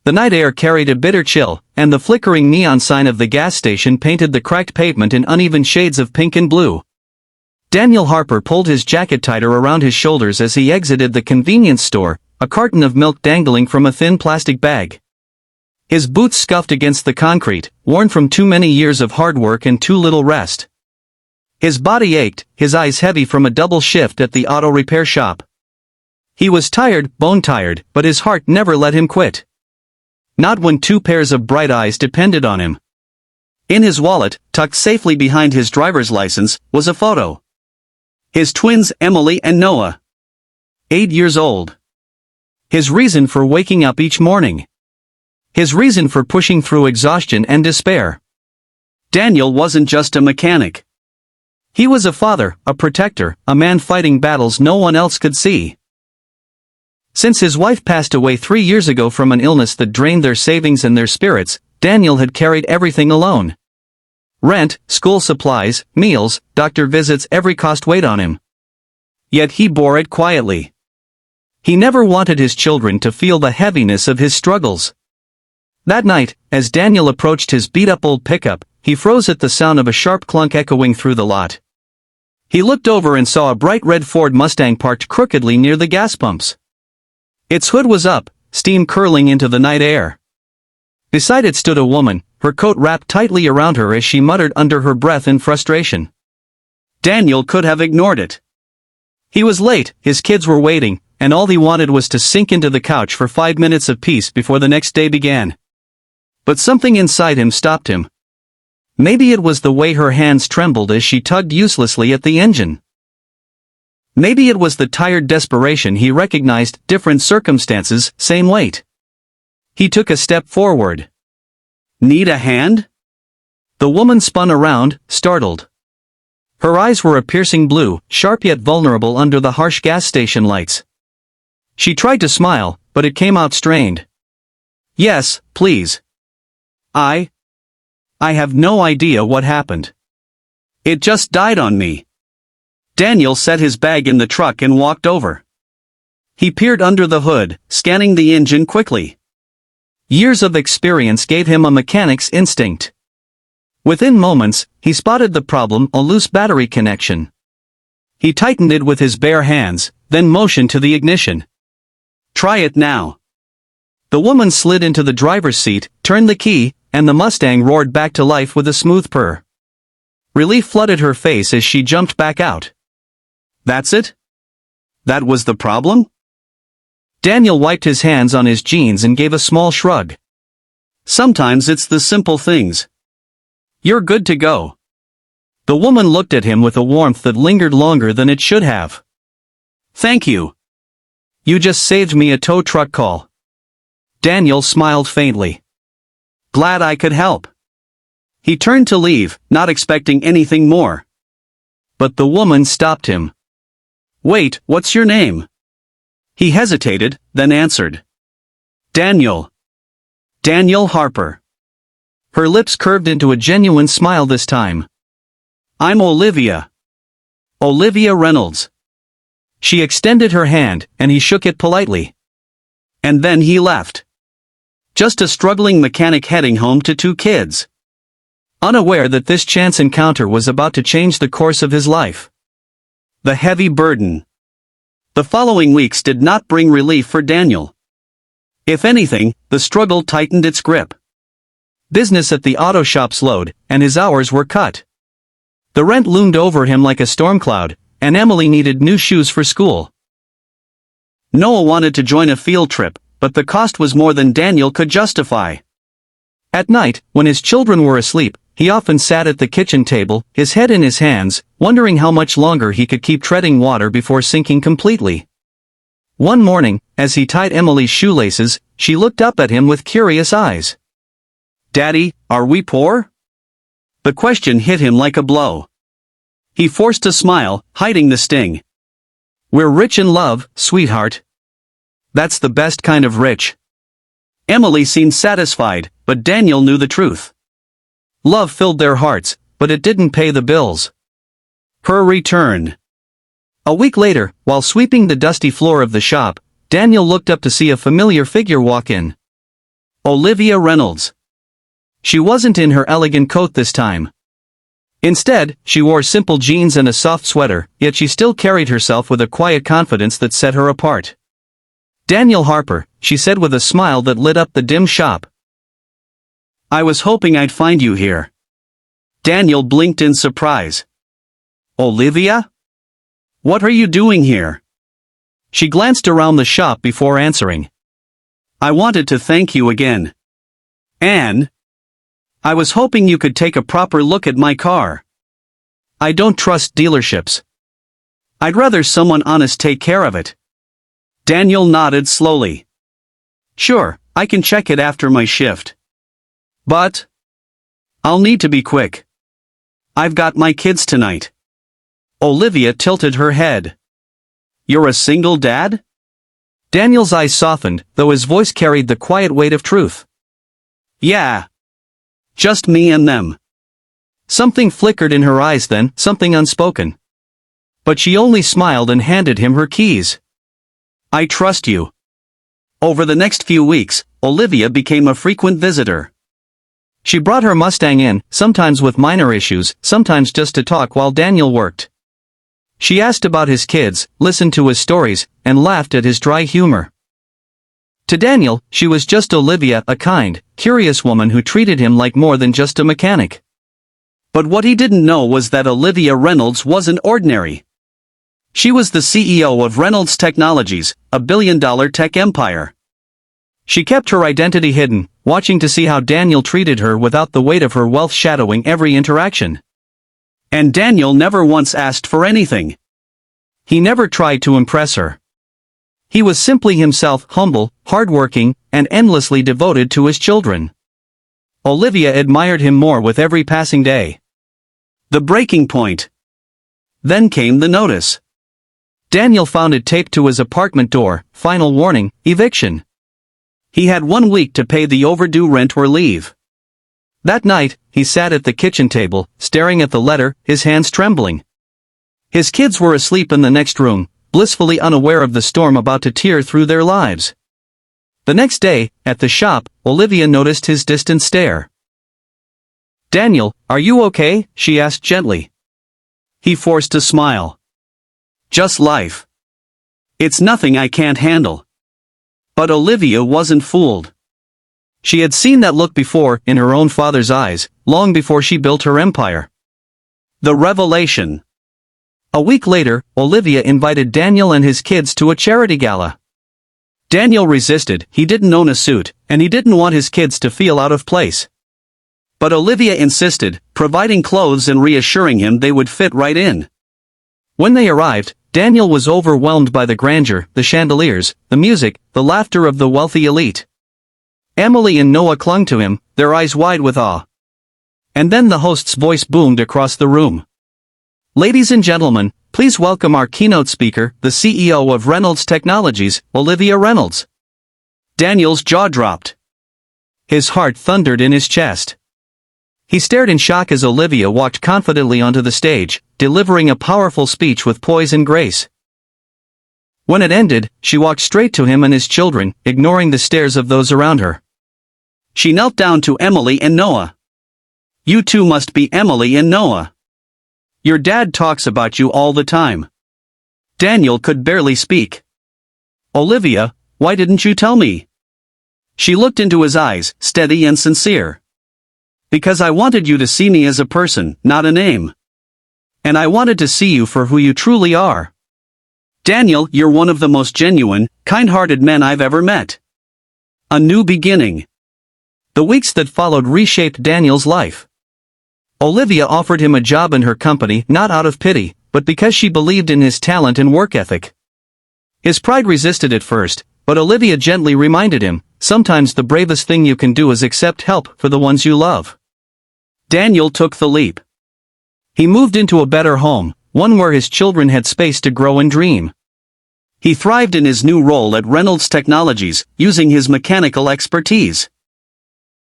The night air carried a bitter chill, and the flickering neon sign of the gas station painted the cracked pavement in uneven shades of pink and blue. Daniel Harper pulled his jacket tighter around his shoulders as he exited the convenience store, a carton of milk dangling from a thin plastic bag. His boots scuffed against the concrete, worn from too many years of hard work and too little rest. His body ached, his eyes heavy from a double shift at the auto repair shop. He was tired, bone-tired, but his heart never let him quit. Not when 2 pairs of bright eyes depended on him. In his wallet, tucked safely behind his driver's license, was a photo. His twins Emily and Noah. 8 years old. His reason for waking up each morning. His reason for pushing through exhaustion and despair. Daniel wasn't just a mechanic. He was a father, a protector, a man fighting battles no one else could see. Since his wife passed away 3 years ago from an illness that drained their savings and their spirits, Daniel had carried everything alone. Rent, school supplies, meals, doctor visits, every cost weighed on him. Yet he bore it quietly. He never wanted his children to feel the heaviness of his struggles. That night, as Daniel approached his beat-up old pickup, he froze at the sound of a sharp clunk echoing through the lot. He looked over and saw a bright red Ford Mustang parked crookedly near the gas pumps. Its hood was up, steam curling into the night air. Beside it stood a woman, her coat wrapped tightly around her as she muttered under her breath in frustration. Daniel could have ignored it. He was late, his kids were waiting, and all he wanted was to sink into the couch for 5 minutes of peace before the next day began. But something inside him stopped him. Maybe it was the way her hands trembled as she tugged uselessly at the engine. Maybe it was the tired desperation he recognized, different circumstances, same weight. He took a step forward. Need a hand? The woman spun around, startled. Her eyes were a piercing blue, sharp yet vulnerable under the harsh gas station lights. She tried to smile, but it came out strained. Yes, please. I have no idea what happened. It just died on me. Daniel set his bag in the truck and walked over. He peered under the hood, scanning the engine quickly. Years of experience gave him a mechanic's instinct. Within moments, he spotted the problem, a loose battery connection. He tightened it with his bare hands, then motioned to the ignition. Try it now. The woman slid into the driver's seat, turned the key, and the Mustang roared back to life with a smooth purr. Relief flooded her face as she jumped back out. That's it? That was the problem? Daniel wiped his hands on his jeans and gave a small shrug. Sometimes it's the simple things. You're good to go. The woman looked at him with a warmth that lingered longer than it should have. Thank you. You just saved me a tow truck call. Daniel smiled faintly. Glad I could help. He turned to leave, not expecting anything more. But the woman stopped him. Wait, what's your name? He hesitated, then answered. Daniel. Daniel Harper. Her lips curved into a genuine smile this time. I'm Olivia. Olivia Reynolds. She extended her hand, and he shook it politely. And then he left. Just a struggling mechanic heading home to 2 kids. Unaware that this chance encounter was about to change the course of his life. The heavy burden. The following weeks did not bring relief for Daniel. If anything, the struggle tightened its grip. Business at the auto shop slowed, and his hours were cut. The rent loomed over him like a storm cloud, and Emily needed new shoes for school. Noah wanted to join a field trip, but the cost was more than Daniel could justify. At night, when his children were asleep, he often sat at the kitchen table, his head in his hands, wondering how much longer he could keep treading water before sinking completely. One morning, as he tied Emily's shoelaces, she looked up at him with curious eyes. Daddy, are we poor? The question hit him like a blow. He forced a smile, hiding the sting. We're rich in love, sweetheart. That's the best kind of rich. Emily seemed satisfied, but Daniel knew the truth. Love filled their hearts, but it didn't pay the bills. Her return. A week later, while sweeping the dusty floor of the shop, Daniel looked up to see a familiar figure walk in. Olivia Reynolds. She wasn't in her elegant coat this time. Instead, she wore simple jeans and a soft sweater, yet she still carried herself with a quiet confidence that set her apart. "Daniel Harper," she said with a smile that lit up the dim shop. "I was hoping I'd find you here." Daniel blinked in surprise. "Olivia? What are you doing here?" She glanced around the shop before answering. "I wanted to thank you again. And I was hoping you could take a proper look at my car. I don't trust dealerships. I'd rather someone honest take care of it." Daniel nodded slowly. "Sure, I can check it after my shift. But I'll need to be quick. I've got my kids tonight." Olivia tilted her head. "You're a single dad?" Daniel's eyes softened, though his voice carried the quiet weight of truth. "Yeah. Just me and them." Something flickered in her eyes then, something unspoken. But she only smiled and handed him her keys. "I trust you." Over the next few weeks, Olivia became a frequent visitor. She brought her Mustang in, sometimes with minor issues, sometimes just to talk while Daniel worked. She asked about his kids, listened to his stories, and laughed at his dry humor. To Daniel, she was just Olivia, a kind, curious woman who treated him like more than just a mechanic. But what he didn't know was that Olivia Reynolds wasn't ordinary. She was the CEO of Reynolds Technologies, a billion-dollar tech empire. She kept her identity hidden, watching to see how Daniel treated her without the weight of her wealth shadowing every interaction. And Daniel never once asked for anything. He never tried to impress her. He was simply himself, humble, hardworking, and endlessly devoted to his children. Olivia admired him more with every passing day. The breaking point. Then came the notice. Daniel found it taped to his apartment door, "Final warning, eviction." He had 1 week to pay the overdue rent or leave. That night, he sat at the kitchen table, staring at the letter, his hands trembling. His kids were asleep in the next room, blissfully unaware of the storm about to tear through their lives. The next day, at the shop, Olivia noticed his distant stare. "Daniel, are you okay?" she asked gently. He forced a smile. "Just life. It's nothing I can't handle." But Olivia wasn't fooled. She had seen that look before, in her own father's eyes, long before she built her empire. The revelation. A week later, Olivia invited Daniel and his kids to a charity gala. Daniel resisted, he didn't own a suit, and he didn't want his kids to feel out of place. But Olivia insisted, providing clothes and reassuring him they would fit right in. When they arrived, Daniel was overwhelmed by the grandeur, the chandeliers, the music, the laughter of the wealthy elite. Emily and Noah clung to him, their eyes wide with awe. And then the host's voice boomed across the room. "Ladies and gentlemen, please welcome our keynote speaker, the CEO of Reynolds Technologies, Olivia Reynolds." Daniel's jaw dropped. His heart thundered in his chest. He stared in shock as Olivia walked confidently onto the stage, delivering a powerful speech with poise and grace. When it ended, she walked straight to him and his children, ignoring the stares of those around her. She knelt down to Emily and Noah. "You two must be Emily and Noah. Your dad talks about you all the time." Daniel could barely speak. "Olivia, why didn't you tell me?" She looked into his eyes, steady and sincere. "Because I wanted you to see me as a person, not a name. And I wanted to see you for who you truly are. Daniel, you're one of the most genuine, kind-hearted men I've ever met. A new beginning." The weeks that followed reshaped Daniel's life. Olivia offered him a job in her company not out of pity, but because she believed in his talent and work ethic. His pride resisted at first, but Olivia gently reminded him, sometimes the bravest thing you can do is accept help for the ones you love. Daniel took the leap. He moved into a better home, one where his children had space to grow and dream. He thrived in his new role at Reynolds Technologies, using his mechanical expertise.